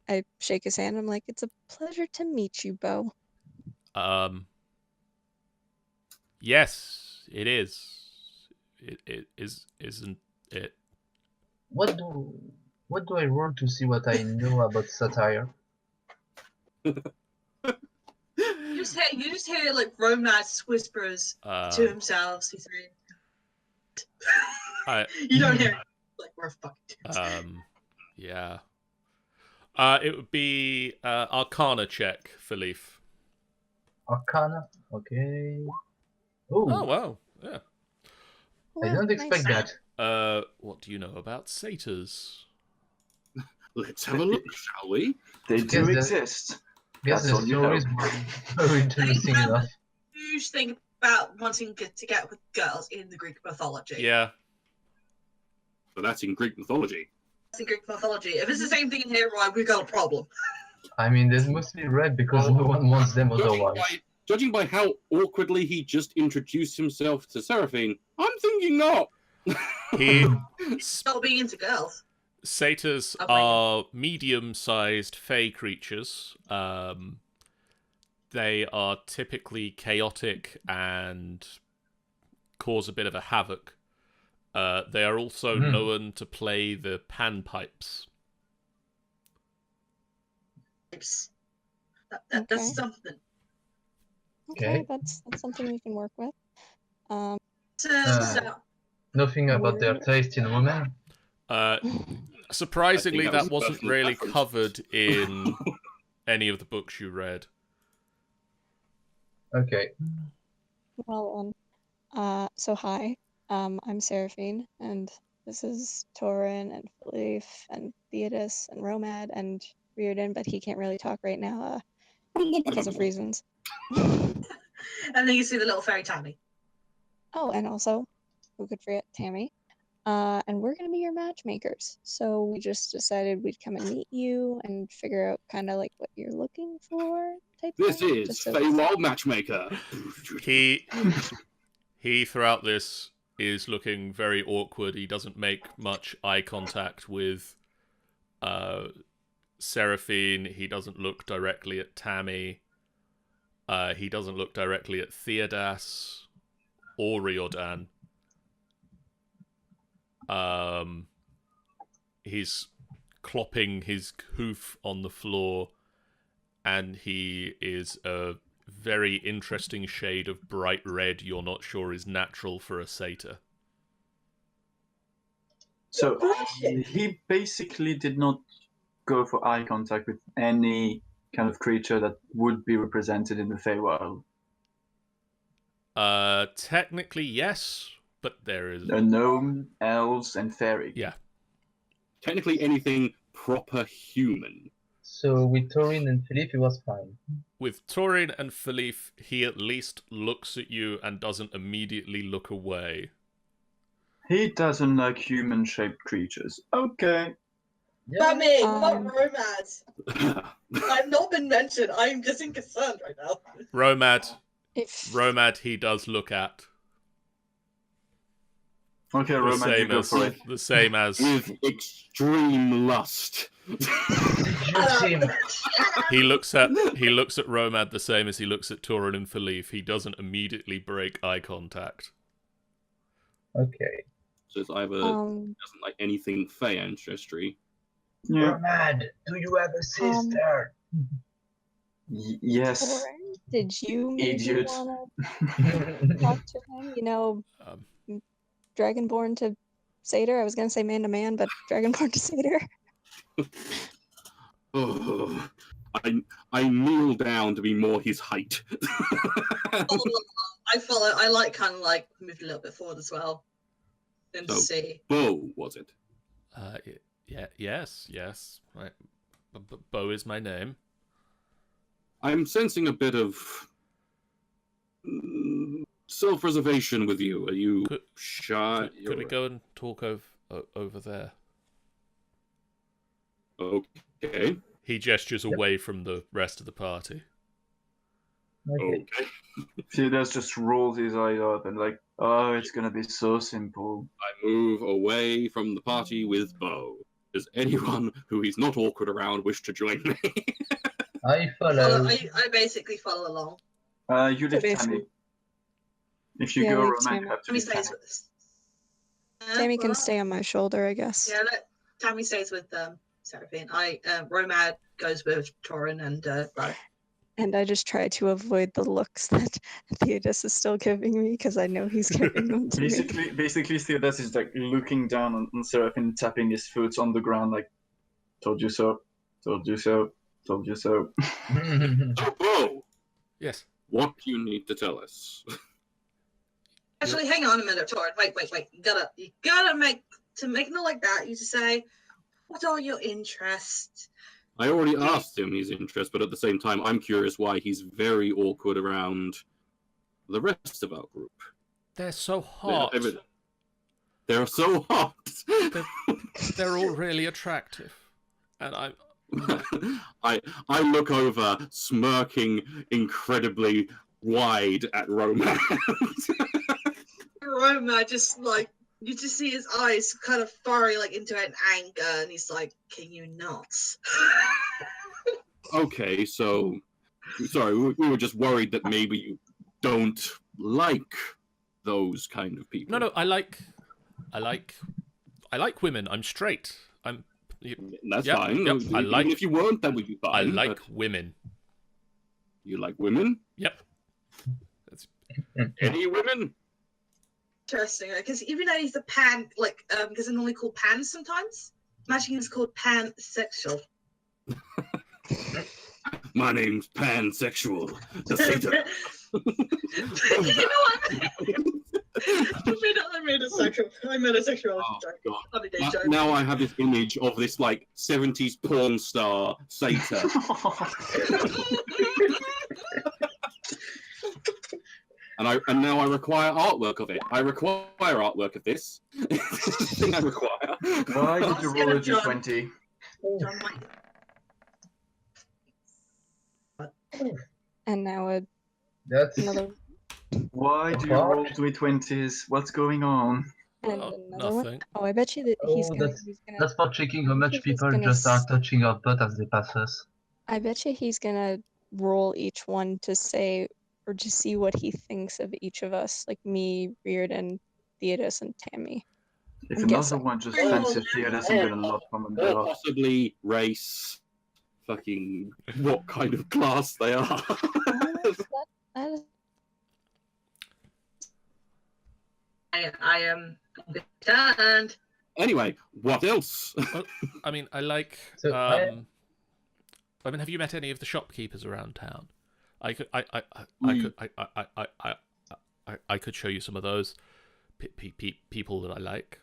I shake his hand. I'm like, it's a pleasure to meet you, Bo. Yes, it is. It isn't it? What do I roll to see what I know about satire? You just hear like romance whispers to himself. He's reading. You don't hear it. Like we're fucking. Yeah. It would be Arcana check for Leaf. Arcana? Okay. Oh Oh, wow, yeah. I don't expect nice. that. What do you know about satyrs? Let's have a look, shall we? They Guess do that- exist. Guess That's the all you know. stories were very interesting enough. Huge thing about wanting to get with girls in the Greek mythology. Yeah. But that's in Greek mythology. That's in Greek mythology. If it's the same thing in here, right, we've got a problem. I mean, they're mostly red because no one wants them otherwise. Judging by how awkwardly he just introduced himself to Seraphine, I'm thinking not. He Stop being into girls. Satyrs Oh my are medium-sized fey creatures. They are typically chaotic and cause a bit of a havoc. They are also known to play the panpipes. That's Okay. something. Okay, Okay. that's something we can work with. So, Nothing about their Where- taste in women. Surprisingly, I think that was that wasn't personal really preference. covered in any of the books you read. Okay. Well, so hi, I'm Seraphine, and this is Torin and Philippe and Theodis and Romad and Reardon, but he can't really talk right now, because of reasons. and then you see the little fairy Tammy. Oh, and also, who could forget Tammy? And we're gonna be your matchmakers. So we just decided we'd come and meet you and figure out kind of like what you're looking for, type This thing. is just so- Feywild Matchmaker. He throughout this is looking very awkward. He doesn't make much eye contact with Seraphine. He doesn't look directly at Tammy. He doesn't look directly at Theodas or Riordan. He's clopping his hoof on the floor, and he is a very interesting shade of bright red you're not sure is natural for a satyr. So Bullshit. he basically did not go for eye contact with any kind of creature that would be represented in the Feywild. Technically, yes, but there is... A gnome, elves, and fairy. Yeah. Technically anything proper human. So with Torin and Philippe, it was fine. With Torin and Philippe, he at least looks at you and doesn't immediately look away. He doesn't like human-shaped creatures. Okay. Not me, not Um, romance. I've not been mentioned. I'm just concerned right now. Romad, he does look at. Okay, The Roman, you same go as... for it. The same as... With extreme lust. Did you see him? He looks at Romad the same as he looks at Torin and Philippe. He doesn't immediately break eye contact. Okay. So it's either Um, doesn't like anything Fey ancestry. Yeah. You're mad. Do you have a sister? Yes. Torin, did you maybe Idiot. want to talk to him? You know, Um, Dragonborn to Satyr. I was gonna say man to man, but Dragonborn to Satyr. Oh, I kneel down to be more his height. I follow. I like kind of like moved a little bit forward as well. And So- see. Bo, was it? yes. Right. Bo is my name. I'm sensing a bit of self-reservation with you. Are you Could- shy? Could we go and talk over there? Okay. He gestures away from the rest of the party. Okay. Okay. Theodas just rolls his eyes up and like, oh, it's gonna be so simple. I move away from the party with Bo. Does anyone who he's not awkward around wish to join me? I Follow, follow. I basically follow along. You leave basically- Tammy. If you Yeah, go, leave Roman, Tammy. you have to Tammy leave stays Tammy. with us. Tammy can well, stay on my shoulder, I guess. Yeah, Tammy stays with Seraphine. Romad goes with Torin and Bo. And I just try to avoid the looks that Theodis is still giving me because I know he's giving them to me. Basically, Theodas is like looking down on Seraphine, tapping his foot on the ground, like, told you so, told you so, told you so. So, Bo, Yes. what do you need to tell us? Actually, hang on a minute, Torin. Wait. You gotta make it like that. You just say, "What are your interests?" I already asked him his interest, but at the same time, I'm curious why he's very awkward around the rest of our group. They're so hot. They're so hot. They're all really attractive. And I look over, smirking incredibly wide at Romance. Romad just like You just see his eyes kind of furrow like into an anger, and he's like, "Can you not?" Okay, so sorry, we were just worried that maybe you don't like those kind of people. No, I like women. I'm straight. That's Yep, fine. yep, I Even like- if you weren't, that would be fine. I like but women. you like women? Yep. Any women? Interesting, because even though he's a pan, like, because they're normally called pans sometimes. Imagine he was called pansexual. My name's pansexual. The Satan. You know what? I made a sexual. I made a sexual Oh, joke. God. Holiday Now, joke. now I have this image of this like 70s porn star Satan. And now I require artwork of it. I require artwork of this. It's the thing I require. Why did you roll a John. d20? John might- And now That's another Why do you roll d20s? What's going on? and Well, another one. nothing. Oh, I bet you that he's Oh, gonna. that's- He's gonna. that's for checking how much He's people gonna just are s- touching our butt as they pass us. I bet you he's gonna roll each one to say or to see what he thinks of each of us, like me, Reardon, Theodis, and Tammy. If I'm another guessing. one just Oh, fancies Theodis, I'm gonna love from Or Umbrella. possibly race, fucking what kind of class they are. That is I am concerned. Anyway, what else? I mean, I like. So, I mean, have you met any of the shopkeepers around town? I could show you some of those people that I like.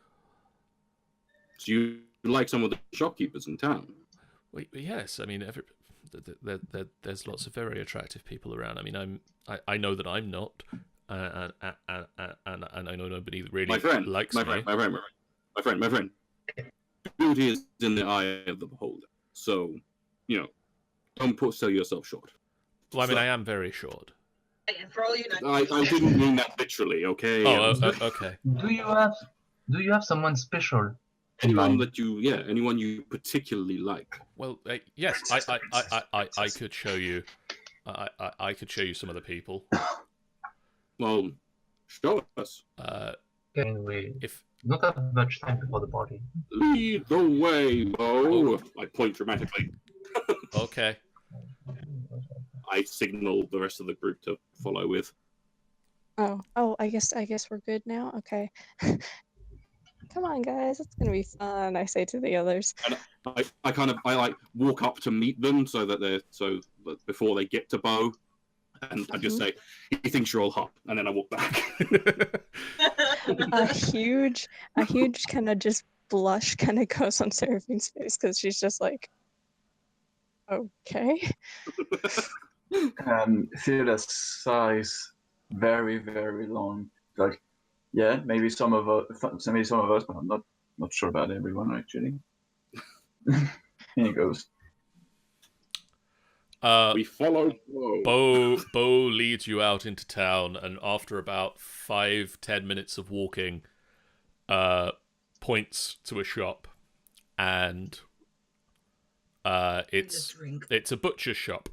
Do you like some of the shopkeepers in town? Well, yes, I mean, there's lots of very attractive people around. I mean, I know that I'm not, and I know nobody really My friend, likes my me. friend. Beauty is in the eye of the beholder. So, don't sell yourself short. Well, I mean, So- I am very short. And for all you know, I didn't mean that literally, okay? Oh, okay. Do you have someone special in anyone mind? that anyone you particularly like. Well, yes, I could show you. I could show you some of the people. Well, show us. Can we If don't have much time before the party? Lead the way, Bo. I point dramatically. okay, I signal the rest of the group to follow with. Oh, I guess we're good now. Okay. Come on, guys, it's gonna be fun. I say to the others. I like walk up to meet them so that before they get to Bo, and I just say, "He thinks you're all hot," and then I walk back. A huge kind of just blush kind of goes on Seraphine's face because she's just like, okay. Theodis sighs very, very long. Like, yeah, maybe some of us, but I'm not sure about everyone actually. Here he goes. We follow Bo. Bo leads you out into town, and after about 5-10 minutes of walking, points to a shop, and it's a butcher's shop.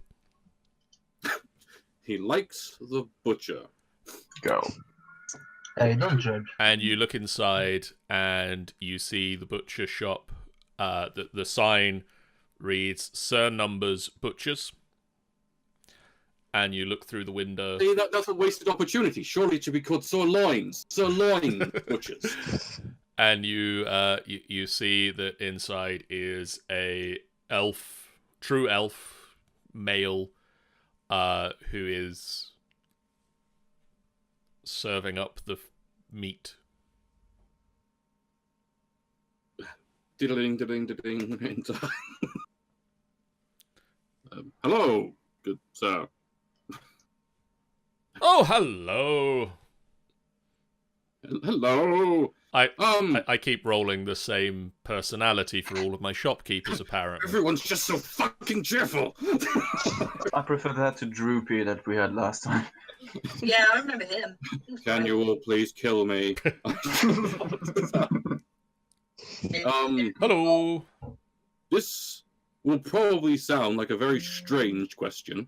He likes the butcher. Go. Hey, don't judge. And you look inside, and you see the butcher shop. The sign reads Sir Numbers Butchers. And you look through the window. See, that's a wasted opportunity. Surely it should be called Sirloin Butchers. And you see that inside is a true elf male, who is serving up the meat. Diddling. Hello, good sir. Oh, hello. Hello. I keep rolling the same personality for all of my shopkeepers, apparently. Everyone's just so fucking cheerful. I prefer that to Droopy that we had last time. Yeah, I remember him. Can you all please kill me? Hello. This will probably sound like a very strange question.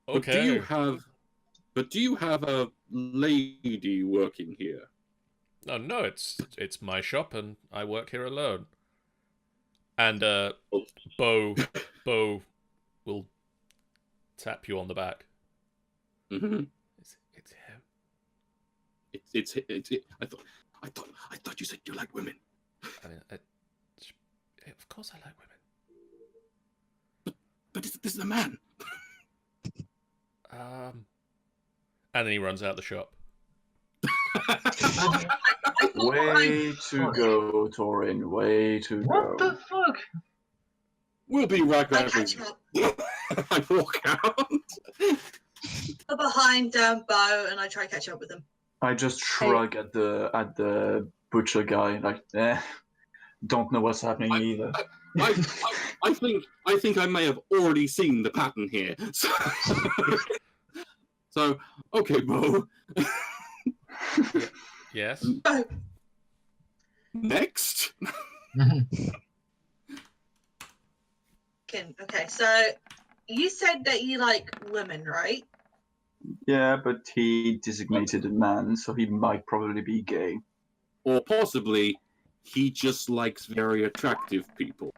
Okay. But do you have a lady working here? Oh, no, it's my shop, and I work here alone. And Bo will tap you on the back. Mm-hmm. It's him. It's I thought you said you like women. I mean, of course I like women. But this is a man. And then he runs out the shop. Way to go, Torin. Way to What go. the fuck? We'll be right I back. catch up I walk out. behind Bo and I try to catch up with him. I just shrug at the butcher guy, like, don't know what's happening either. I think I may have already seen the pattern here. So okay, Bo. Yes? Bo, Next. okay, so you said that you like women, right? Yeah, but he designated a man, so he might probably be gay. Or possibly he just likes very attractive people.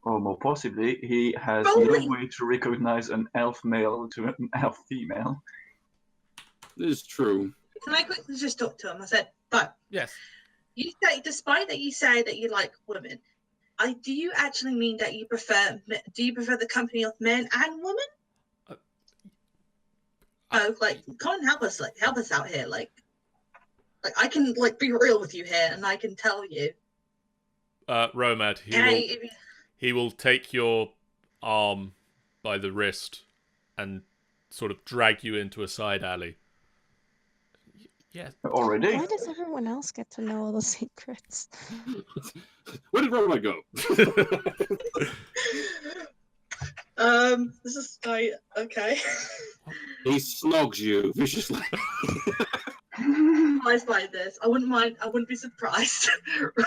Or more possibly, he has Probably. no way to recognize an elf male to an elf female. This is true. Can I quickly just talk to him? I said, Bo, Yes. you say, despite that you say that you like women, do you actually mean that you prefer? Do you prefer the company of men and women? Like, come on, help us out here. Like I can be real with you here, and I can tell you. Romad, he will take your arm by the wrist and sort of drag you into a side alley. Yes. Already? Why does everyone else get to know all the secrets? Where did Roma go? This is okay. He snogs you viciously. Surprised by this. I wouldn't mind. I wouldn't be surprised.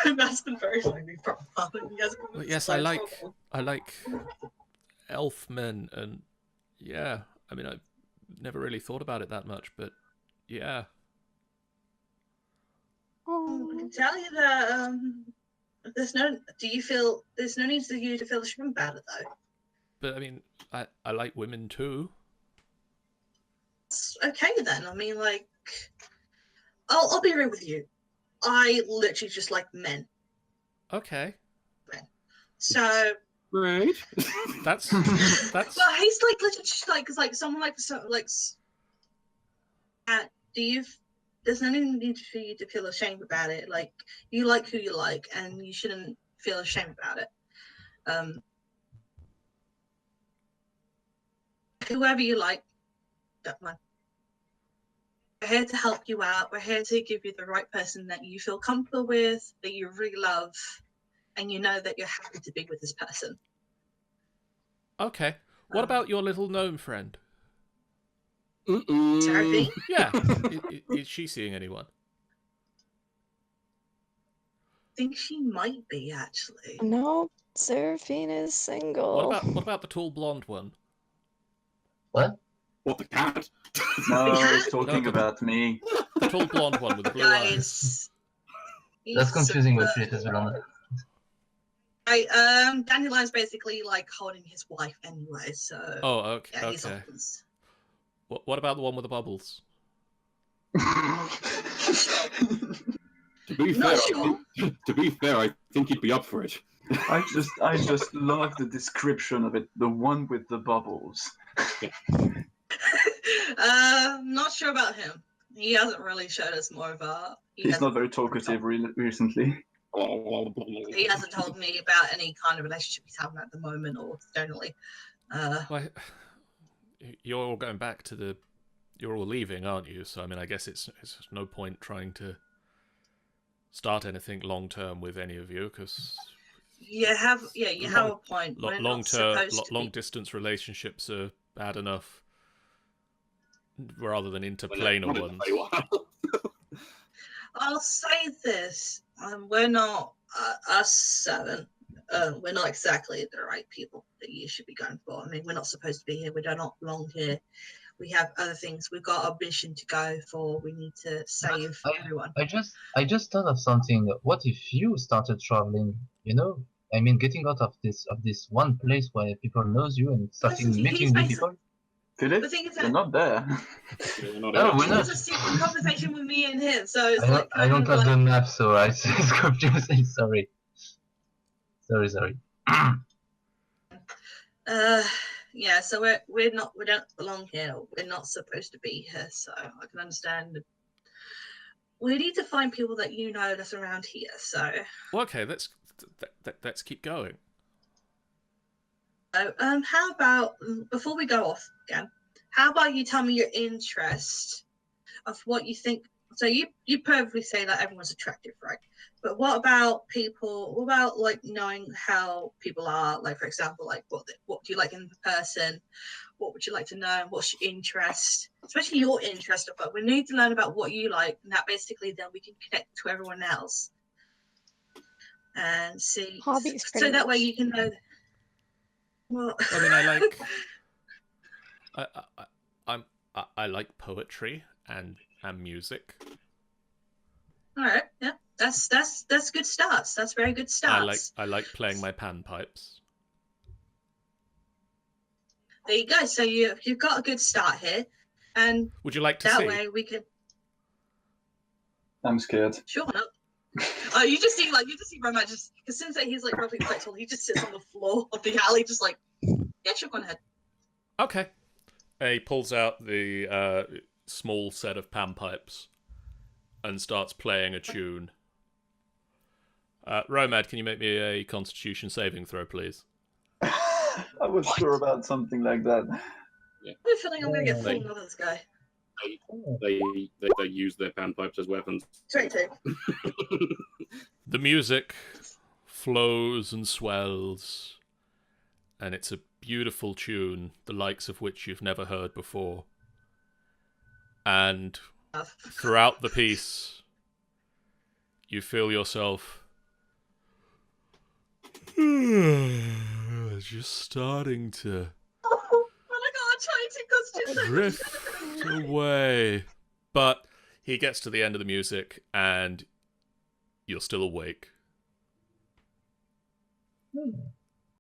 Roman's been very lonely for a while. Well, yes, I like elf men, and yeah, I mean, I've never really thought about it that much, but yeah. I can tell you that there's no. Do you feel there's no need for you to feel ashamed about it though? But I mean, I like women too. It's okay then. I mean, like, I'll be real with you. I literally just like men. Okay. So. Right. That's. Well, he's like literally just like, cause like someone like do you? There's no need for you to feel ashamed about it. Like, you like who you like, and you shouldn't feel ashamed about it. Whoever you like, don't mind. We're here to help you out. We're here to give you the right person that you feel comfortable with, that you really love, and you know that you're happy to be with this person. Okay. What about your little gnome friend? Seraphine? Yeah. Is she seeing anyone? I think she might be, actually. No, Seraphine is single. What about the tall blonde one? What? What, the cat? No, Yeah. he's talking about me. The tall blonde one with the blue eyes. Guys. That's confusing what she has on. Right, Dandelion's basically like holding his wife anyway, so. Oh, okay. Yeah, he's Okay. on this. What about the one with the bubbles? To be Not fair, sure. to be fair, I think he'd be up for it. I just love the description of it. The one with the bubbles. Not sure about him. He hasn't really showed us more of a. He's not very talkative recently. He hasn't told me about any kind of relationship he's having at the moment or externally. Why? You're all going back to the. You're all leaving, aren't you? So I mean, I guess it's no point trying to start anything long term with any of you, because You have a point. We're not supposed to long be. distance relationships are bad enough, rather than When interplanar they're ones. Feywild. I'll say this: we're not us seven. We're not exactly the right people that you should be going for. I mean, we're not supposed to be here. We do not belong here. We have other things. We've got a mission to go for. We need to save everyone. I just thought of something. What if you started traveling? You know, I mean, getting out of this one place where people knows you and starting Listen, he's meeting new basically- people. Philip, The thing is you're that not there. We're not No, here. we're this not. is a secret conversation with me and him. So it's I like don't, I don't kind of have the like, map, so I it's confusing. Sorry. yeah. So we don't belong here. We're not supposed to be here. So I can understand. We need to find people that you know that's around here. So Well, okay, let's keep going. how about before we go off again? How about you tell me your interest of what you think? So you perfectly say that everyone's attractive, right? But what about people? What about like knowing how people are? Like for example, like what do you like in person? What would you like to know? What's your interest? Especially your interest. But we need to learn about what you like, and that basically then we can connect to everyone else and see. Hobbies, So pretty that way much. you can know. Well, I mean, I like I like poetry and music. all right, yeah, that's good starts. That's very good starts. I like playing my panpipes. There you go. So you've got a good start here, and Would you like to that see? way we can. I'm scared. Sure not. Oh, you just see Roman just because since he's like roughly quite tall, he just sits on the floor of the alley, just like, yeah, sure, go on ahead. Okay. He pulls out the small set of panpipes and starts playing a tune. Romad, can you make me a Constitution saving throw, please? I was sure about something like that. Yeah. I have a feeling I'm gonna get full of this guy. They use their panpipes as weapons. 22. The music flows and swells, and it's a beautiful tune, the likes of which you've never heard before. And throughout the piece, you feel yourself just starting to Oh my god, I'm trying to drift away. But he gets to the end of the music, and you're still awake.